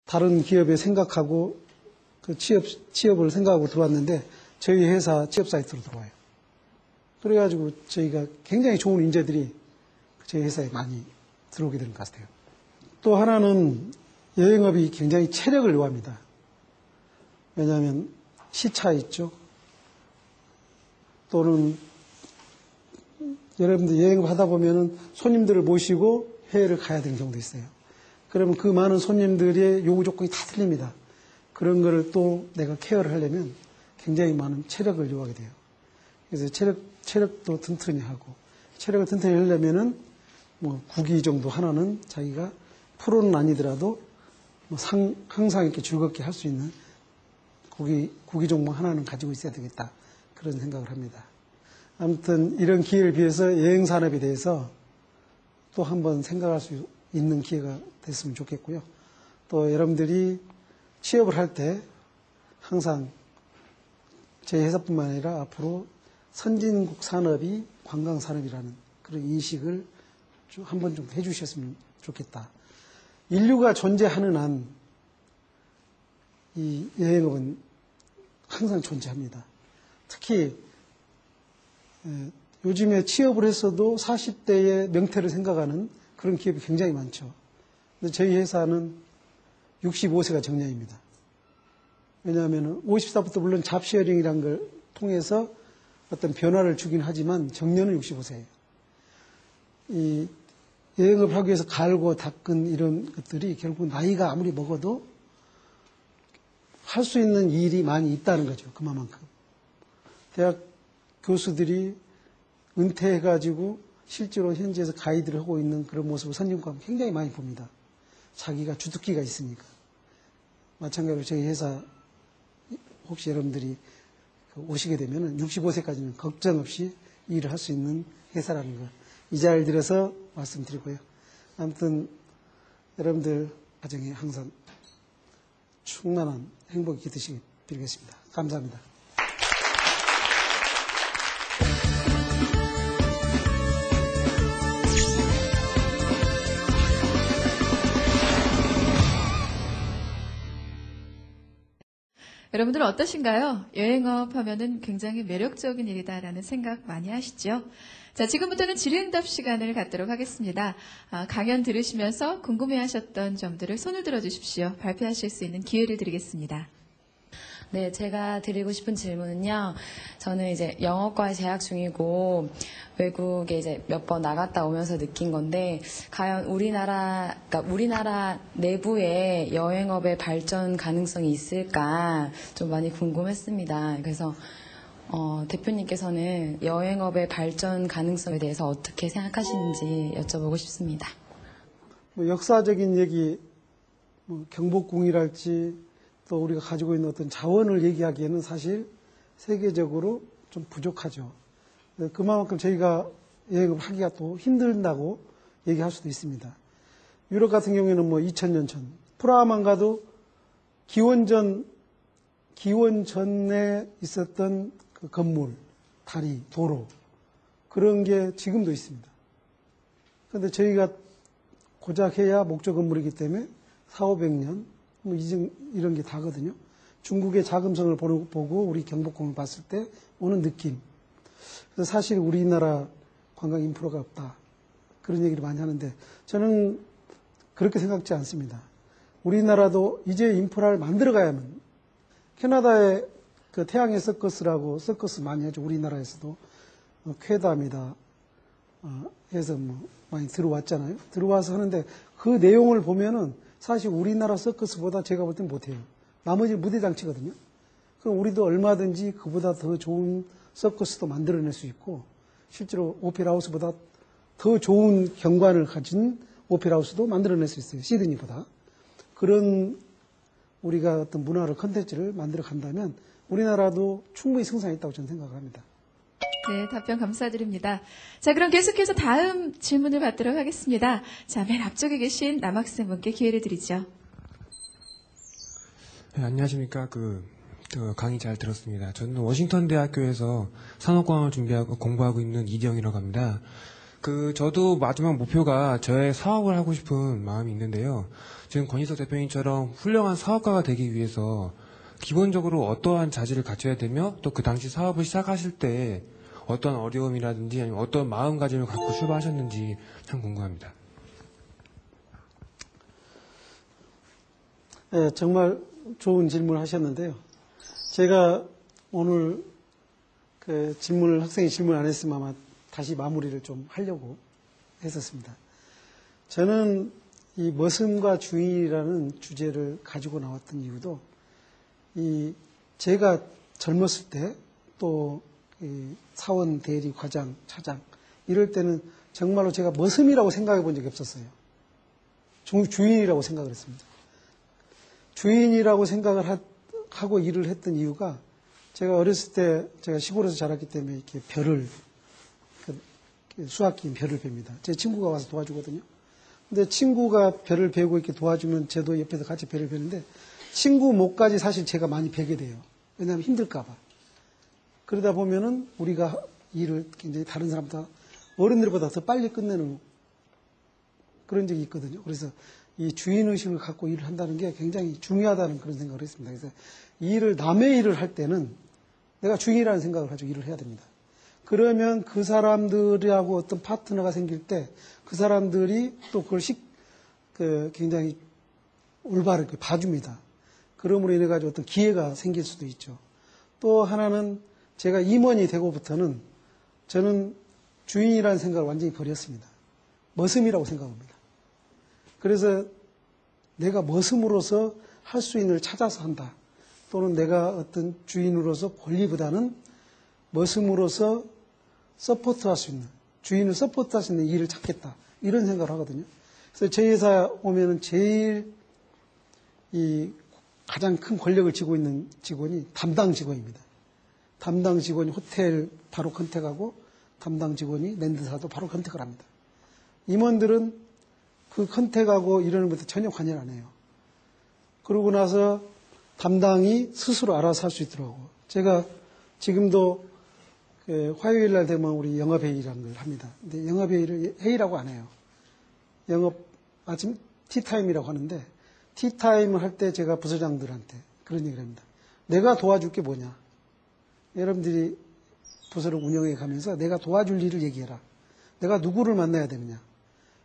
다른 기업에 생각하고 그 취업을 생각하고 들어왔는데 저희 회사 취업 사이트로 들어와요. 그래가지고 저희가 굉장히 좋은 인재들이 저희 회사에 많이 들어오게 되는 것 같아요. 또 하나는 여행업이 굉장히 체력을 요합니다. 왜냐하면 시차 있죠. 또는 여러분들 여행을 하다 보면은 손님들을 모시고 해외를 가야 되는 경우도 있어요. 그러면 그 많은 손님들의 요구 조건이 다 틀립니다. 그런 거를 또 내가 케어를 하려면 굉장히 많은 체력을 요하게 돼요. 그래서 체력도 튼튼히 하고, 체력을 튼튼히 하려면은 뭐 국기 정도 하나는 자기가 프로는 아니더라도 뭐 항상 이렇게 즐겁게 할 수 있는 국기 종목 하나는 가지고 있어야 되겠다. 그런 생각을 합니다. 아무튼 이런 기회를 비해서 여행 산업에 대해서 또 한번 생각할 수 있는 기회가 됐으면 좋겠고요. 또 여러분들이 취업을 할 때 항상 제 회사뿐만 아니라 앞으로 선진국 산업이 관광 산업이라는 그런 인식을 한 번 정도 해주셨으면 좋겠다. 인류가 존재하는 한 이 여행업은 항상 존재합니다. 특히 요즘에 취업을 했어도 40대의 명태를 생각하는 그런 기업이 굉장히 많죠. 근데 저희 회사는 65세가 정년입니다. 왜냐하면 54부터 물론 잡쉐어링이라는 걸 통해서 어떤 변화를 주긴 하지만 정년은 65세예요. 이 여행을 하기 위해서 갈고 닦은 이런 것들이 결국 나이가 아무리 먹어도 할 수 있는 일이 많이 있다는 거죠. 그만큼. 대학 교수들이 은퇴해가지고 실제로 현지에서 가이드를 하고 있는 그런 모습을 선진국하고 굉장히 많이 봅니다. 자기가 주특기가 있으니까. 마찬가지로 저희 회사 혹시 여러분들이 오시게 되면 65세까지는 걱정 없이 일을 할 수 있는 회사라는 거. 이 자리를 들어서 말씀드리고요. 아무튼 여러분들 가정에 항상 충만한 행복이 깃드시길 빌겠습니다. 감사합니다. 여러분들은 어떠신가요? 여행업 하면은 굉장히 매력적인 일이다라는 생각 많이 하시죠? 자, 지금부터는 질의응답 시간을 갖도록 하겠습니다. 강연 들으시면서 궁금해하셨던 점들을 손을 들어주십시오. 발표하실 수 있는 기회를 드리겠습니다. 네, 제가 드리고 싶은 질문은요. 저는 이제 영어과에 재학 중이고 외국에 이제 몇 번 나갔다 오면서 느낀 건데 과연 우리나라 내부에 여행업의 발전 가능성이 있을까 좀 많이 궁금했습니다. 그래서 대표님께서는 여행업의 발전 가능성에 대해서 어떻게 생각하시는지 여쭤보고 싶습니다. 뭐 역사적인 얘기, 경복궁이랄지 또 우리가 가지고 있는 어떤 자원을 얘기하기에는 사실 세계적으로 좀 부족하죠. 그만큼 저희가 여행을 하기가 또 힘들다고 얘기할 수도 있습니다. 유럽 같은 경우에는 뭐 2000년 전, 프라하만 가도 기원전에 있었던 그 건물, 다리, 도로, 그런 게 지금도 있습니다. 그런데 저희가 고작 해야 목조 건물이기 때문에 400~500년, 뭐 이런 게 다거든요. 중국의 자금성을 보고 우리 경복궁을 봤을 때 오는 느낌. 그래서 사실 우리나라 관광 인프라가 없다. 그런 얘기를 많이 하는데 저는 그렇게 생각지 않습니다. 우리나라도 이제 인프라를 만들어 가야만. 캐나다의 그 태양의 서커스라고 서커스 많이 하죠. 우리나라에서도 쾌담이다 해서 뭐 많이 들어왔잖아요. 들어와서 하는데 그 내용을 보면은 사실 우리나라 서커스보다 제가 볼 땐 못해요. 나머지 무대장치거든요. 그럼 우리도 얼마든지 그보다 더 좋은 서커스도 만들어낼 수 있고 실제로 오페라하우스보다 더 좋은 경관을 가진 오페라하우스도 만들어낼 수 있어요. 시드니보다. 그런 우리가 어떤 문화를 컨텐츠를 만들어 간다면 우리나라도 충분히 승산있다고 저는 생각합니다. 네, 답변 감사드립니다. 자, 그럼 계속해서 다음 질문을 받도록 하겠습니다. 자, 맨 앞쪽에 계신 남학생분께 기회를 드리죠. 네, 안녕하십니까. 강의 잘 들었습니다. 저는 워싱턴 대학교에서 산업공학을 공부하고 있는 이대영이라고 합니다. 저도 마지막 목표가 저의 사업을 하고 싶은 마음이 있는데요. 지금 권희석 대표님처럼 훌륭한 사업가가 되기 위해서 기본적으로 어떠한 자질을 갖춰야 되며 또 그 당시 사업을 시작하실 때 어떤 어려움이라든지 아니면 어떤 마음가짐을 갖고 출발하셨는지 참 궁금합니다. 네, 정말 좋은 질문을 하셨는데요. 제가 오늘 학생이 질문 안 했으면 아마 다시 마무리를 좀 하려고 했었습니다. 저는 이 머슴과 주인이라는 주제를 가지고 나왔던 이유도 제가 젊었을 때 또 사원, 대리, 과장, 차장 이럴 때는 정말로 제가 머슴이라고 생각해 본 적이 없었어요. 주인이라고 생각을 했습니다. 주인이라고 생각을 하고 일을 했던 이유가 제가 어렸을 때 제가 시골에서 자랐기 때문에 이렇게 수학기인 별을 뵙니다. 제 친구가 와서 도와주거든요. 근데 친구가 별을 베고 이렇게 도와주면 저도 옆에서 같이 별을 베는데 친구 목까지 사실 제가 많이 베게 돼요. 왜냐하면 힘들까봐. 그러다 보면은 우리가 일을 굉장히 다른 사람보다 어른들보다 더 빨리 끝내는 그런 적이 있거든요. 그래서 이 주인의식을 갖고 일을 한다는 게 굉장히 중요하다는 그런 생각을 했습니다. 그래서 남의 일을 할 때는 내가 주인이라는 생각을 가지고 일을 해야 됩니다. 그러면 그 사람들하고 어떤 파트너가 생길 때 그 사람들이 또 그걸 굉장히 올바르게 봐줍니다. 그러므로 인해 가지고 어떤 기회가 생길 수도 있죠. 또 하나는 제가 임원이 되고부터는 저는 주인이라는 생각을 완전히 버렸습니다. 머슴이라고 생각합니다. 그래서 내가 머슴으로서 할 수 있는 걸 찾아서 한다. 또는 내가 어떤 주인으로서 권리보다는 머슴으로서 서포트할 수 있는, 주인을 서포트할 수 있는 일을 찾겠다. 이런 생각을 하거든요. 그래서 저희 회사 오면은 제일 가장 큰 권력을 쥐고 있는 직원이 담당 직원입니다. 담당 직원이 호텔 바로 컨택하고 담당 직원이 랜드사도 바로 컨택을 합니다. 임원들은 그 컨택하고 이러는 것에 전혀 관여를 안 해요. 그러고 나서 담당이 스스로 알아서 할 수 있더라고요. 제가 지금도 화요일 날 되면 우리 영업회의라는 걸 합니다. 근데 영업회의를 회의라고 안 해요. 아침 티타임이라고 하는데 티타임을 할 때 제가 부서장들한테 그런 얘기를 합니다. 내가 도와줄 게 뭐냐. 여러분들이 부서를 운영해 가면서 내가 도와줄 일을 얘기해라. 내가 누구를 만나야 되느냐.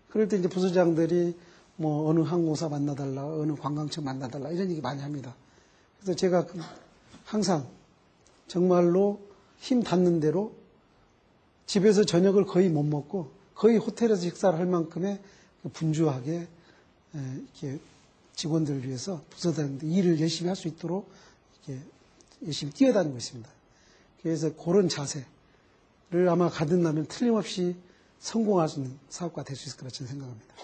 그럴 때 이제 부서장들이 뭐 어느 항공사 만나달라, 어느 관광청 만나달라 이런 얘기 많이 합니다. 그래서 제가 항상 정말로 힘 닿는 대로 집에서 저녁을 거의 못 먹고 거의 호텔에서 식사를 할 만큼의 분주하게 이렇게 직원들을 위해서 부서장들 일을 열심히 할 수 있도록 이렇게 열심히 뛰어다니고 있습니다. 그래서 그런 자세를 아마 가든다면 틀림없이 성공할 수 있는 사업가 될 수 있을 거라 저는 생각합니다.